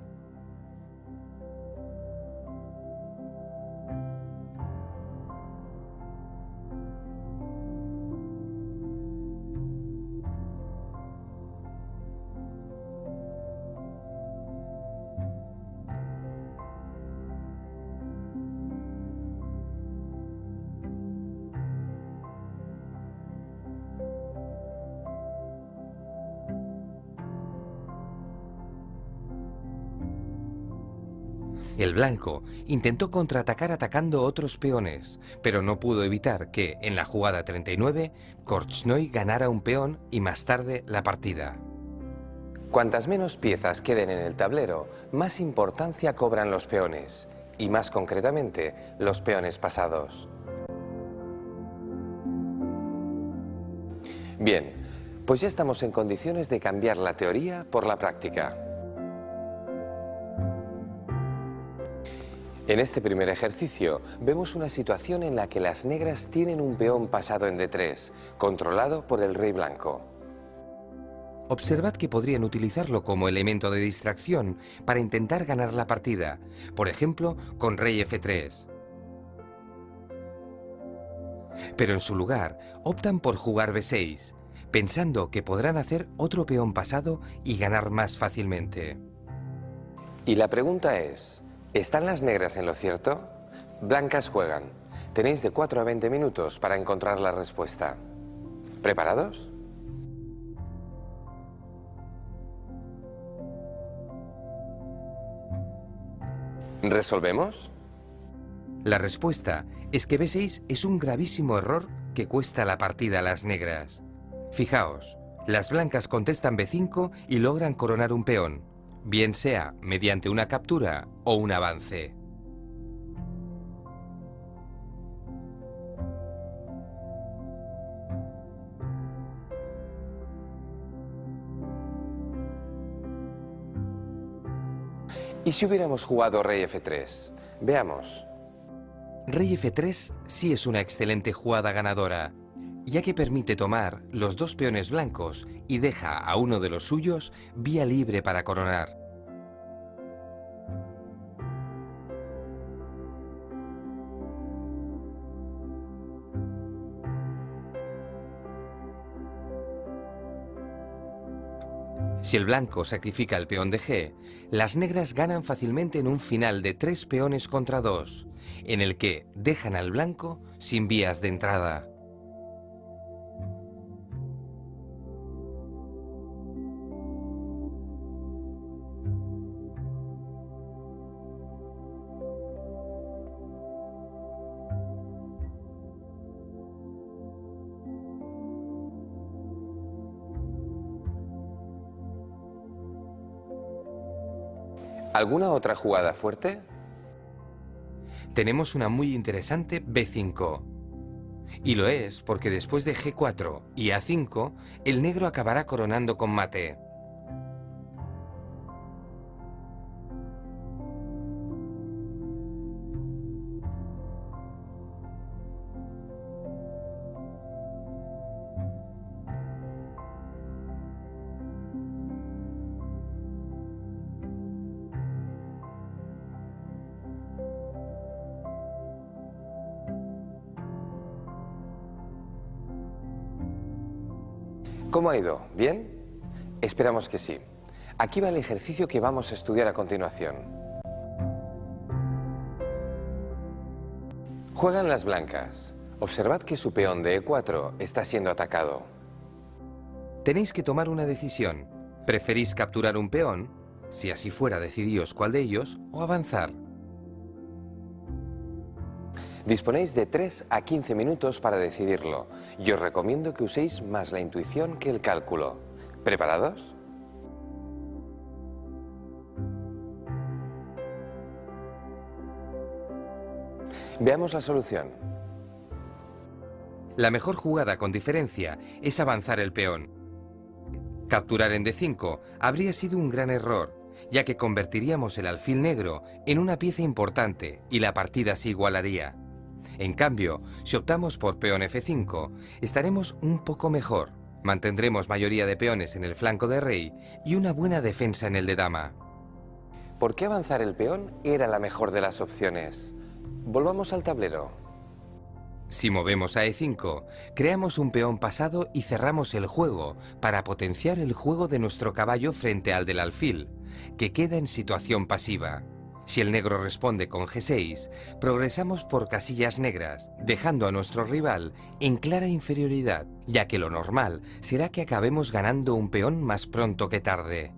El blanco intentó contraatacar atacando otros peones, pero no pudo evitar que, en la jugada 39, Korchnoi ganara un peón y más tarde la partida. Cuantas menos piezas queden en el tablero, más importancia cobran los peones, y más concretamente, los peones pasados. Bien, pues ya estamos en condiciones de cambiar la teoría por la práctica. En este primer ejercicio vemos una situación en la que las negras tienen un peón pasado en D3, controlado por el rey blanco. Observad que podrían utilizarlo como elemento de distracción para intentar ganar la partida, por ejemplo, con rey F3. Pero en su lugar, optan por jugar B6, pensando que podrán hacer otro peón pasado y ganar más fácilmente. Y la pregunta es, ¿están las negras en lo cierto? Blancas juegan. Tenéis de 4 a 20 minutos para encontrar la respuesta. ¿Preparados? ¿Resolvemos? La respuesta es que B6 es un gravísimo error que cuesta la partida a las negras. Fijaos, las blancas contestan B5 y logran coronar un peón, bien sea mediante una captura o un avance. ¿Y si hubiéramos jugado rey F3? Veamos. Rey F3 sí es una excelente jugada ganadora, ya que permite tomar los dos peones blancos y deja a uno de los suyos vía libre para coronar. Si el blanco sacrifica el peón de G, las negras ganan fácilmente en un final de 3 peones contra 2, en el que dejan al blanco sin vías de entrada. ¿Alguna otra jugada fuerte? Tenemos una muy interesante B5. Y lo es porque después de G4 y A5, el negro acabará coronando con mate. ¿Cómo ha ido? ¿Bien? Esperamos que sí. Aquí va el ejercicio que vamos a estudiar a continuación. Juegan las blancas. Observad que su peón de E4 está siendo atacado. Tenéis que tomar una decisión. ¿Preferís capturar un peón? Si así fuera, decidíos cuál de ellos, o avanzar. Disponéis de 3 a 15 minutos para decidirlo, y os recomiendo que uséis más la intuición que el cálculo. ¿Preparados? Veamos la solución. La mejor jugada con diferencia es avanzar el peón. Capturar en D5 habría sido un gran error, ya que convertiríamos el alfil negro en una pieza importante y la partida se igualaría. En cambio, si optamos por peón F5, estaremos un poco mejor. Mantendremos mayoría de peones en el flanco de rey y una buena defensa en el de dama. ¿Por qué avanzar el peón era la mejor de las opciones? Volvamos al tablero. Si movemos a E5, creamos un peón pasado y cerramos el juego para potenciar el juego de nuestro caballo frente al del alfil, que queda en situación pasiva. Si el negro responde con G6, progresamos por casillas negras, dejando a nuestro rival en clara inferioridad, ya que lo normal será que acabemos ganando un peón más pronto que tarde.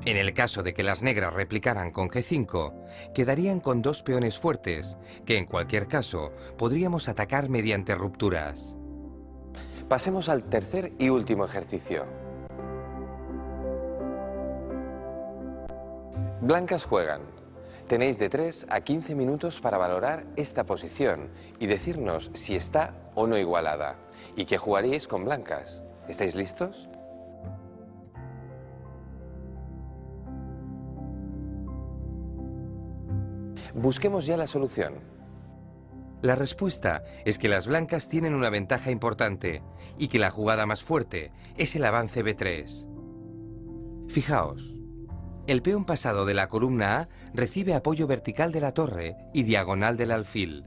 En el caso de que las negras replicaran con G5, quedarían con 2 peones fuertes, que en cualquier caso podríamos atacar mediante rupturas. Pasemos al tercer y último ejercicio. Blancas juegan. Tenéis de 3 a 15 minutos para valorar esta posición y decirnos si está o no igualada. ¿Y qué jugaríais con blancas? ¿Estáis listos? Busquemos ya la solución. La respuesta es que las blancas tienen una ventaja importante y que la jugada más fuerte es el avance B3. Fijaos, el peón pasado de la columna A recibe apoyo vertical de la torre y diagonal del alfil.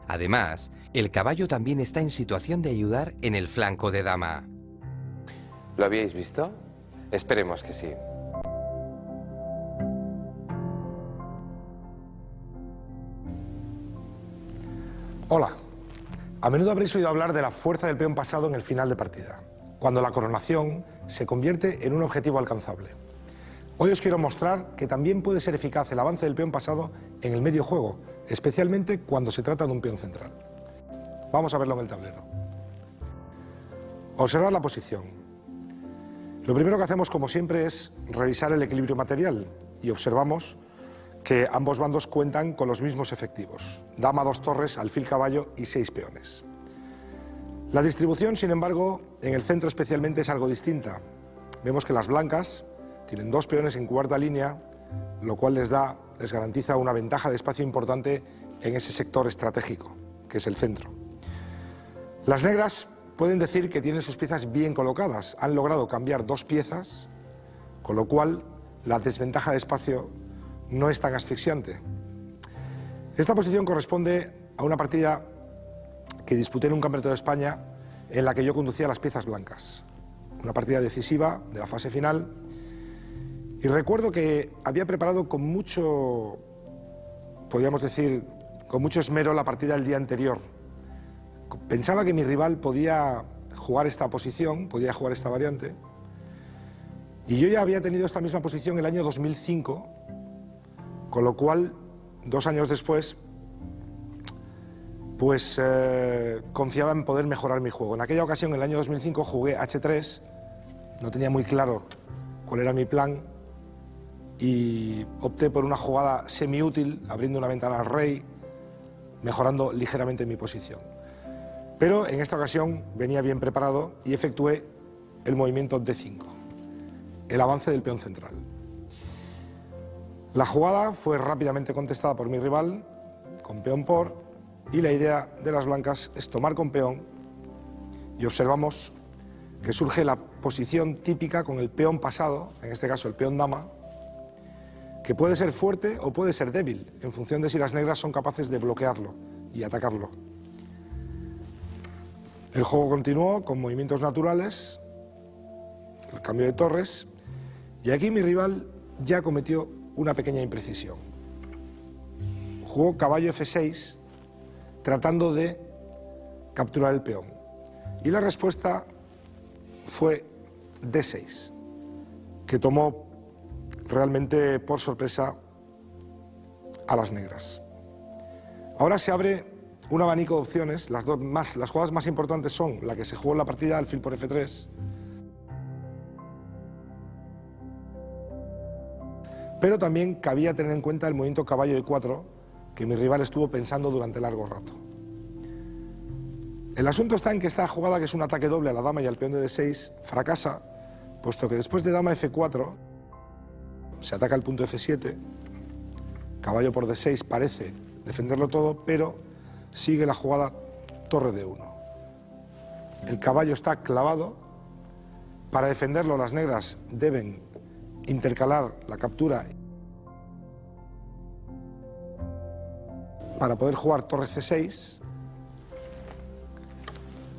Además, el caballo también está en situación de ayudar en el flanco de dama. ¿Lo habíais visto? Esperemos que sí. Hola, a menudo habréis oído hablar de la fuerza del peón pasado en el final de partida, cuando la coronación se convierte en un objetivo alcanzable. Hoy os quiero mostrar que también puede ser eficaz el avance del peón pasado en el medio juego, especialmente cuando se trata de un peón central. Vamos a verlo en el tablero. Observad la posición. Lo primero que hacemos, como siempre, es revisar el equilibrio material y observamos que ambos bandos cuentan con los mismos efectivos: dama, 2 torres, alfil, caballo y 6 peones. La distribución, sin embargo, en el centro especialmente es algo distinta. Vemos que las blancas tienen 2 peones en cuarta línea, lo cual les garantiza una ventaja de espacio importante en ese sector estratégico, que es el centro. Las negras pueden decir que tienen sus piezas bien colocadas, han logrado cambiar 2 piezas, con lo cual la desventaja de espacio no es tan asfixiante. Esta posición corresponde a una partida que disputé en un campeonato de España en la que yo conducía las piezas blancas. Una partida decisiva de la fase final. Y recuerdo que había preparado con mucho, podríamos decir, con mucho esmero la partida del día anterior. Pensaba que mi rival podía jugar esta posición, podía jugar esta variante. Y yo ya había tenido esta misma posición en el año 2005, con lo cual, 2 años después, pues confiaba en poder mejorar mi juego. En aquella ocasión, en el año 2005, jugué H3, no tenía muy claro cuál era mi plan y opté por una jugada semiútil, abriendo una ventana al rey, mejorando ligeramente mi posición. Pero en esta ocasión venía bien preparado y efectué el movimiento D5, el avance del peón central. La jugada fue rápidamente contestada por mi rival con peón por, y la idea de las blancas es tomar con peón, y observamos que surge la posición típica con el peón pasado, en este caso el peón dama, que puede ser fuerte o puede ser débil, en función de si las negras son capaces de bloquearlo y atacarlo. El juego continuó con movimientos naturales, el cambio de torres, y aquí mi rival ya cometió una pequeña imprecisión. Jugó caballo F6 tratando de capturar el peón. Y la respuesta fue D6, que tomó realmente por sorpresa a las negras. Ahora se abre un abanico de opciones. Las jugadas más importantes son la que se jugó en la partida, alfil por F3. Pero también cabía tener en cuenta el movimiento caballo E4, que mi rival estuvo pensando durante largo rato. El asunto está en que esta jugada, que es un ataque doble a la dama y al peón de D6, fracasa, puesto que después de dama F4 se ataca el punto F7, caballo por D6 parece defenderlo todo, pero sigue la jugada torre D1. El caballo está clavado. Para defenderlo, las negras deben intercalar la captura para poder jugar torre C6,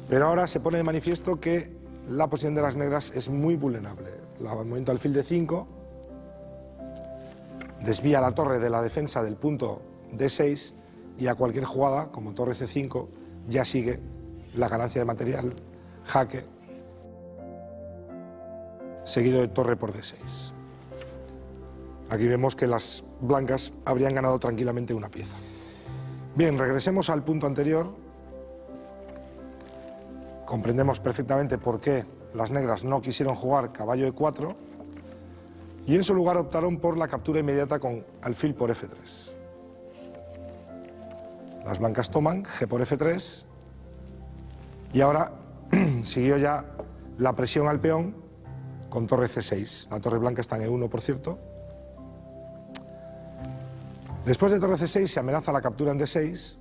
pero ahora se pone de manifiesto que la posición de las negras es muy vulnerable. El movimiento alfil D5 desvía la torre de la defensa del punto D6 y a cualquier jugada, como torre C5, ya sigue la ganancia de material, jaque, seguido de torre por D6. Aquí vemos que las blancas habrían ganado tranquilamente una pieza. Bien, regresemos al punto anterior. Comprendemos perfectamente por qué las negras no quisieron jugar caballo E4 y en su lugar optaron por la captura inmediata con alfil por F3. Las blancas toman G por F3 y ahora siguió ya la presión al peón con torre C6. La torre blanca está en E1, por cierto. Después de torre C6 se amenaza la captura en D6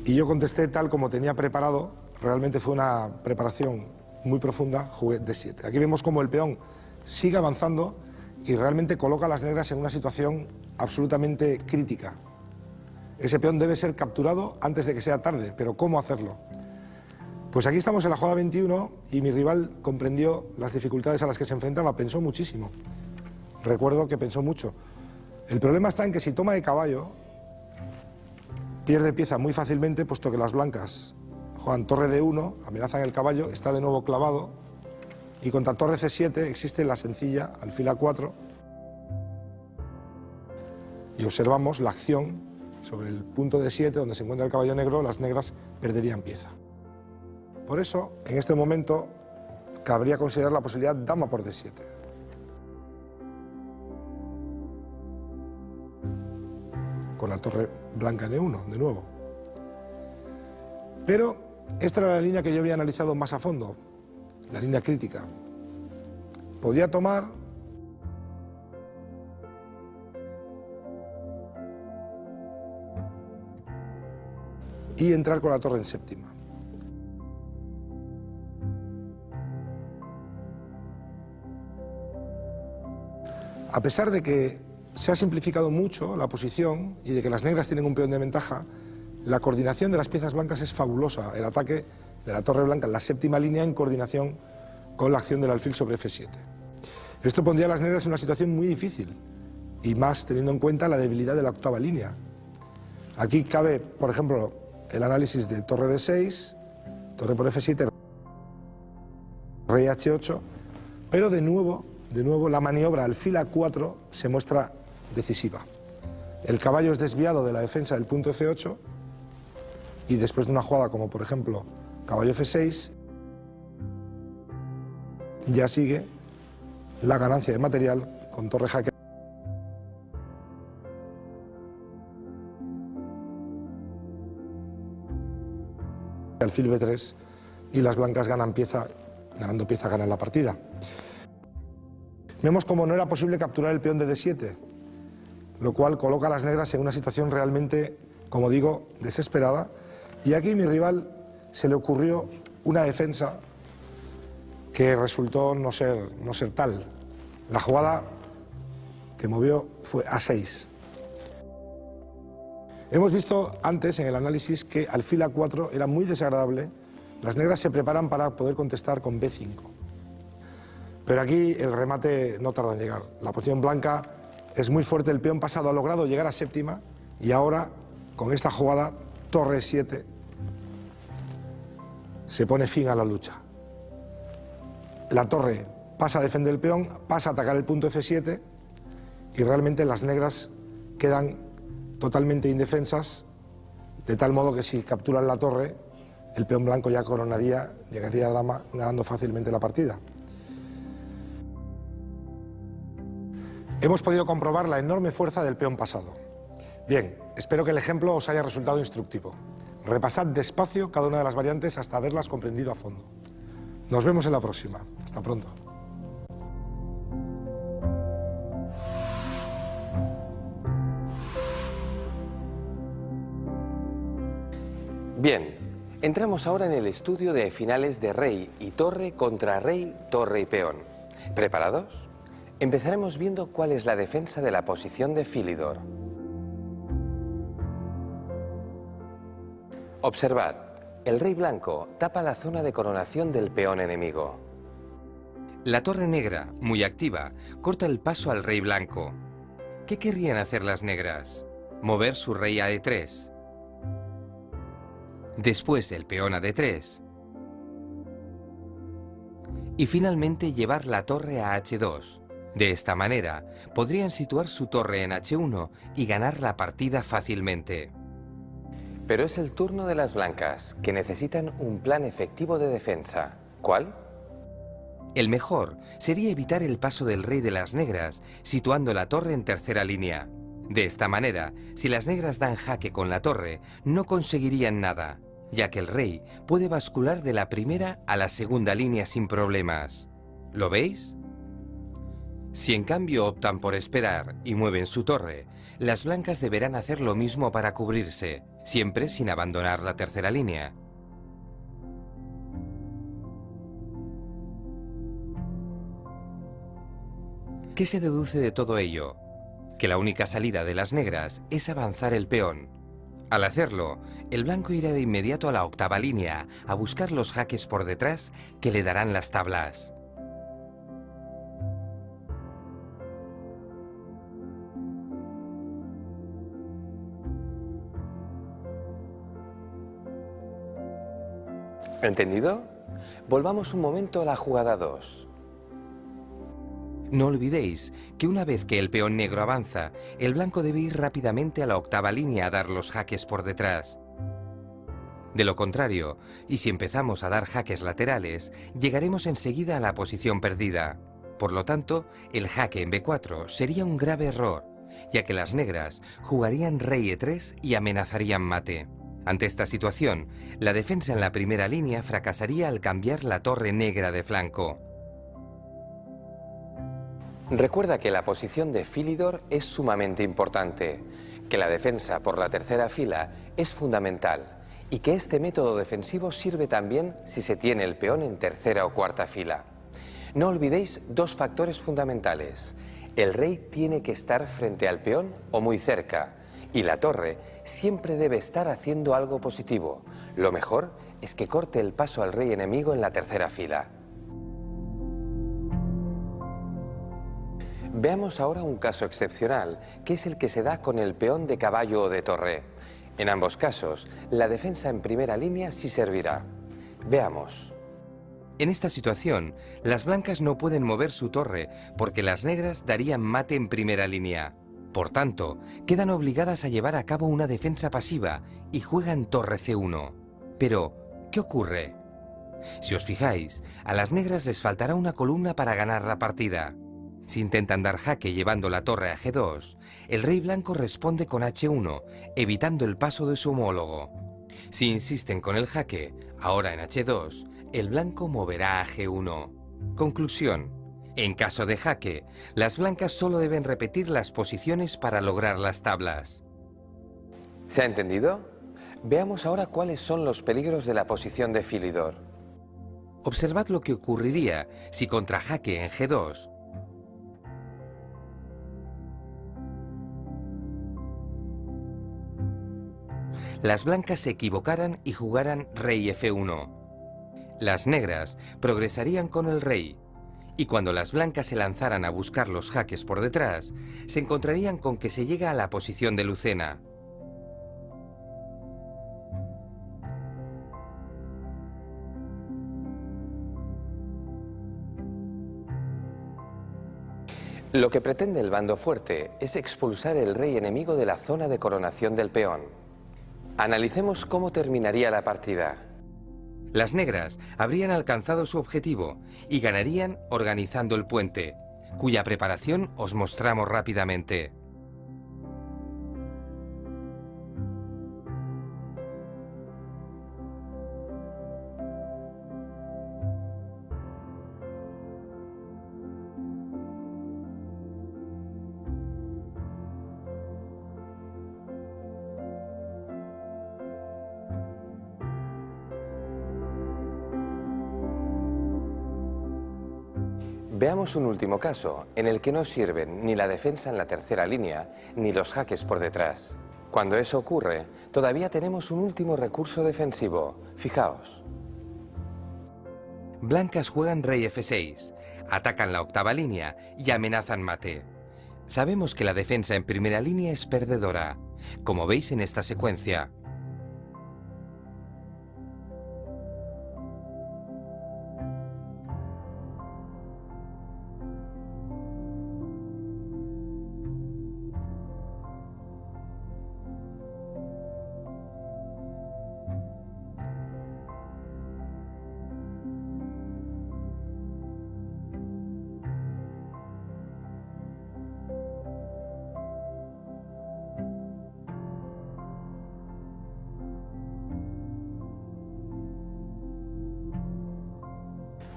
y yo contesté tal como tenía preparado. Realmente fue una preparación muy profunda, jugué D7. Aquí vemos cómo el peón sigue avanzando y realmente coloca a las negras en una situación absolutamente crítica. Ese peón debe ser capturado antes de que sea tarde, pero ¿cómo hacerlo? Pues aquí estamos en la jugada 21 y mi rival comprendió las dificultades a las que se enfrentaba, pensó muchísimo. Recuerdo que pensó mucho. El problema está en que si toma de caballo, pierde pieza muy fácilmente, puesto que las blancas juegan torre D1, amenazan el caballo, está de nuevo clavado, y contra torre C7 existe la sencilla alfil A4, y observamos la acción sobre el punto D7, donde se encuentra el caballo negro. Las negras perderían pieza. Por eso, en este momento, cabría considerar la posibilidad dama por D7. Con la torre blanca en E1, de nuevo. Pero esta era la línea que yo había analizado más a fondo, la línea crítica. Podía tomar y entrar con la torre en séptima. A pesar de que se ha simplificado mucho la posición y de que las negras tienen un peón de ventaja, la coordinación de las piezas blancas es fabulosa. El ataque de la torre blanca en la séptima línea en coordinación con la acción del alfil sobre F7. Esto pondría a las negras en una situación muy difícil, y más teniendo en cuenta la debilidad de la octava línea. Aquí cabe, por ejemplo, el análisis de torre D6, torre por F7, rey H8, pero de nuevo la maniobra alfil A4 se muestra decisiva. El caballo es desviado de la defensa del punto F8 y después de una jugada como por ejemplo caballo F6 ya sigue la ganancia de material con torre jaque. Alfil B3 y las blancas ganan pieza, ganando pieza ganan la partida. Vemos como no era posible capturar el peón de D7. lo cual coloca a las negras en una situación realmente, como digo, desesperada. Y aquí mi rival se le ocurrió una defensa que resultó no ser tal. La jugada que movió fue A6. Hemos visto antes en el análisis que alfil A4 era muy desagradable. Las negras se preparan para poder contestar con B5. Pero aquí el remate no tarda en llegar. La posición blanca es muy fuerte, el peón pasado ha logrado llegar a séptima y ahora, con esta jugada, torre 7, se pone fin a la lucha. La torre pasa a defender el peón, pasa a atacar el punto F7 y realmente las negras quedan totalmente indefensas, de tal modo que si capturan la torre, el peón blanco ya coronaría, llegaría a dama ganando fácilmente la partida. Hemos podido comprobar la enorme fuerza del peón pasado. Bien, espero que el ejemplo os haya resultado instructivo. Repasad despacio cada una de las variantes hasta haberlas comprendido a fondo. Nos vemos en la próxima. Hasta pronto. Bien, entramos ahora en el estudio de finales de rey y torre contra rey, torre y peón. ¿Preparados? Empezaremos viendo cuál es la defensa de la posición de Philidor. Observad, el rey blanco tapa la zona de coronación del peón enemigo. La torre negra, muy activa, corta el paso al rey blanco. ¿Qué querrían hacer las negras? Mover su rey a E3. Después el peón a D3. Y finalmente llevar la torre a H2. De esta manera, podrían situar su torre en H1 y ganar la partida fácilmente. Pero es el turno de las blancas, que necesitan un plan efectivo de defensa. ¿Cuál? El mejor sería evitar el paso del rey de las negras, situando la torre en tercera línea. De esta manera, si las negras dan jaque con la torre, no conseguirían nada, ya que el rey puede bascular de la primera a la segunda línea sin problemas. ¿Lo veis? Si en cambio optan por esperar y mueven su torre, las blancas deberán hacer lo mismo para cubrirse, siempre sin abandonar la tercera línea. ¿Qué se deduce de todo ello? Que la única salida de las negras es avanzar el peón. Al hacerlo, el blanco irá de inmediato a la octava línea a buscar los jaques por detrás que le darán las tablas. ¿Entendido? Volvamos un momento a la jugada 2. No olvidéis que una vez que el peón negro avanza, el blanco debe ir rápidamente a la octava línea a dar los jaques por detrás. De lo contrario, y si empezamos a dar jaques laterales, llegaremos enseguida a la posición perdida. Por lo tanto, el jaque en B4 sería un grave error, ya que las negras jugarían rey E3 y amenazarían mate. Ante esta situación, la defensa en la primera línea fracasaría al cambiar la torre negra de flanco. Recuerda que la posición de Philidor es sumamente importante, que la defensa por la tercera fila es fundamental y que este método defensivo sirve también si se tiene el peón en tercera o cuarta fila. No olvidéis dos factores fundamentales. El rey tiene que estar frente al peón o muy cerca, y la torre siempre debe estar haciendo algo positivo. Lo mejor es que corte el paso al rey enemigo en la tercera fila. Veamos ahora un caso excepcional, que es el que se da con el peón de caballo o de torre. En ambos casos, la defensa en primera línea sí servirá. Veamos. En esta situación, las blancas no pueden mover su torre porque las negras darían mate en primera línea. Por tanto, quedan obligadas a llevar a cabo una defensa pasiva y juegan torre C1. Pero, ¿qué ocurre? Si os fijáis, a las negras les faltará una columna para ganar la partida. Si intentan dar jaque llevando la torre a G2, el rey blanco responde con H1, evitando el paso de su homólogo. Si insisten con el jaque, ahora en H2, el blanco moverá a G1. Conclusión: En caso de jaque, las blancas solo deben repetir las posiciones para lograr las tablas. ¿Se ha entendido? Veamos ahora cuáles son los peligros de la posición de Philidor. Observad lo que ocurriría si contra jaque en G2 las blancas se equivocaran y jugaran rey F1. Las negras progresarían con el rey, y cuando las blancas se lanzaran a buscar los jaques por detrás, se encontrarían con que se llega a la posición de Lucena. Lo que pretende el bando fuerte es expulsar el rey enemigo de la zona de coronación del peón. Analicemos cómo terminaría la partida. Las negras habrían alcanzado su objetivo y ganarían organizando el puente, cuya preparación os mostramos rápidamente. Veamos un último caso, en el que no sirven ni la defensa en la tercera línea, ni los jaques por detrás. Cuando eso ocurre, todavía tenemos un último recurso defensivo. Fijaos. Blancas juegan rey F6, atacan la octava línea y amenazan mate. Sabemos que la defensa en primera línea es perdedora, como veis en esta secuencia.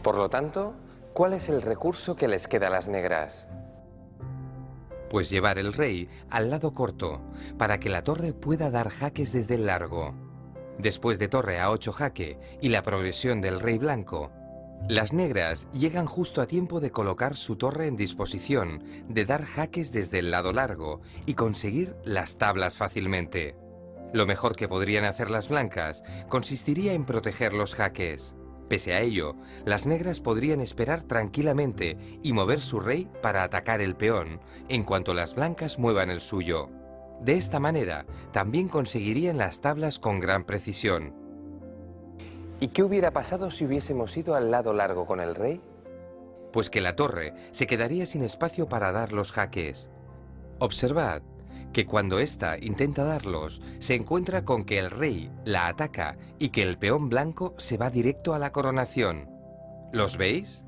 Por lo tanto, ¿cuál es el recurso que les queda a las negras? Pues llevar el rey al lado corto, para que la torre pueda dar jaques desde el largo. Después de torre a 8 jaque y la progresión del rey blanco, las negras llegan justo a tiempo de colocar su torre en disposición de dar jaques desde el lado largo y conseguir las tablas fácilmente. Lo mejor que podrían hacer las blancas consistiría en proteger los jaques. Pese a ello, las negras podrían esperar tranquilamente y mover su rey para atacar el peón, en cuanto las blancas muevan el suyo. De esta manera, también conseguirían las tablas con gran precisión. ¿Y qué hubiera pasado si hubiésemos ido al lado largo con el rey? Pues que la torre se quedaría sin espacio para dar los jaques. Observad que cuando ésta intenta darlos, se encuentra con que el rey la ataca y que el peón blanco se va directo a la coronación. ¿Los veis?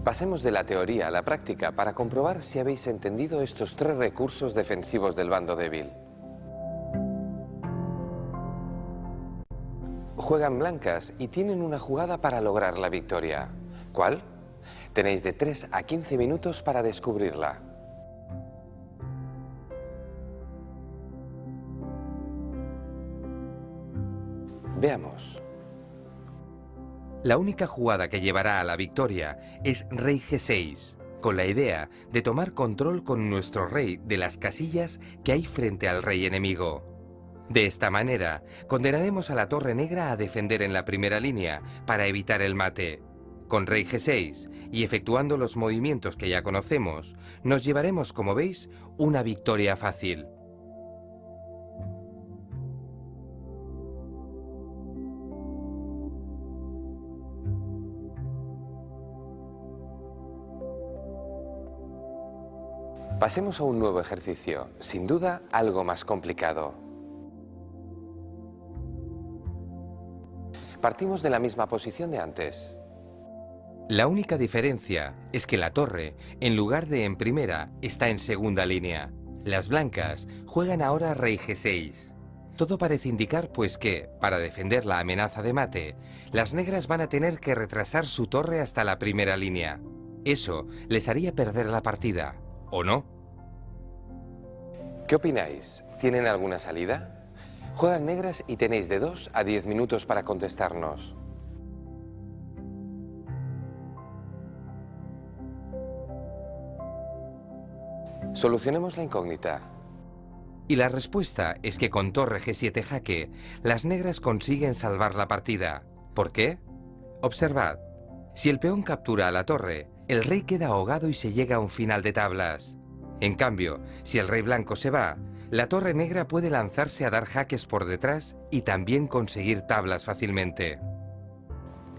Pasemos de la teoría a la práctica para comprobar si habéis entendido estos 3 recursos defensivos del bando débil. Juegan blancas y tienen una jugada para lograr la victoria. ¿Cuál? Tenéis de 3 a 15 minutos para descubrirla. Veamos. La única jugada que llevará a la victoria es rey G6, con la idea de tomar control con nuestro rey de las casillas que hay frente al rey enemigo. De esta manera, condenaremos a la torre negra a defender en la primera línea para evitar el mate. Con rey G6 y efectuando los movimientos que ya conocemos, nos llevaremos, como veis, una victoria fácil. Pasemos a un nuevo ejercicio, sin duda algo más complicado. Partimos de la misma posición de antes. La única diferencia es que la torre, en lugar de en primera, está en segunda línea. Las blancas juegan ahora rey G6. Todo parece indicar pues que, para defender la amenaza de mate, las negras van a tener que retrasar su torre hasta la primera línea. Eso les haría perder la partida, ¿o no? ¿Qué opináis? ¿Tienen alguna salida? Juegan negras y tenéis de 2 a 10 minutos para contestarnos. Solucionemos la incógnita. Y la respuesta es que con torre G7 jaque, las negras consiguen salvar la partida. ¿Por qué? Observad. Si el peón captura a la torre, el rey queda ahogado y se llega a un final de tablas. En cambio, si el rey blanco se va, la torre negra puede lanzarse a dar jaques por detrás y también conseguir tablas fácilmente.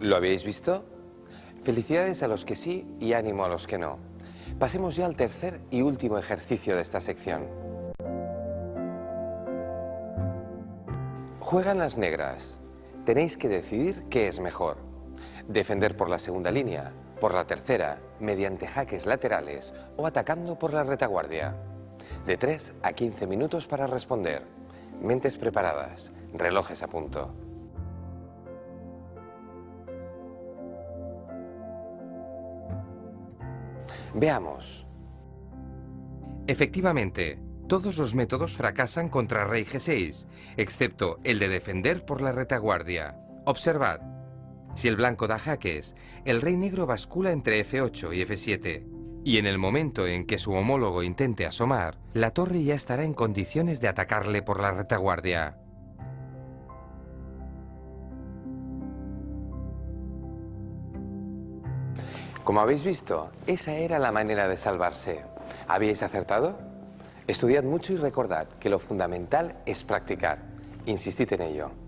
¿Lo habéis visto? Felicidades a los que sí y ánimo a los que no. Pasemos ya al tercer y último ejercicio de esta sección. Juegan las negras. Tenéis que decidir qué es mejor. Defender por la segunda línea, por la tercera, mediante jaques laterales o atacando por la retaguardia. De 3 a 15 minutos para responder. Mentes preparadas, relojes a punto. Veamos. Efectivamente, todos los métodos fracasan contra rey G6, excepto el de defender por la retaguardia. Observad. Si el blanco da jaques, el rey negro bascula entre F8 y F7. Y en el momento en que su homólogo intente asomar, la torre ya estará en condiciones de atacarle por la retaguardia. Como habéis visto, esa era la manera de salvarse. ¿Habéis acertado? Estudiad mucho y recordad que lo fundamental es practicar. Insistid en ello.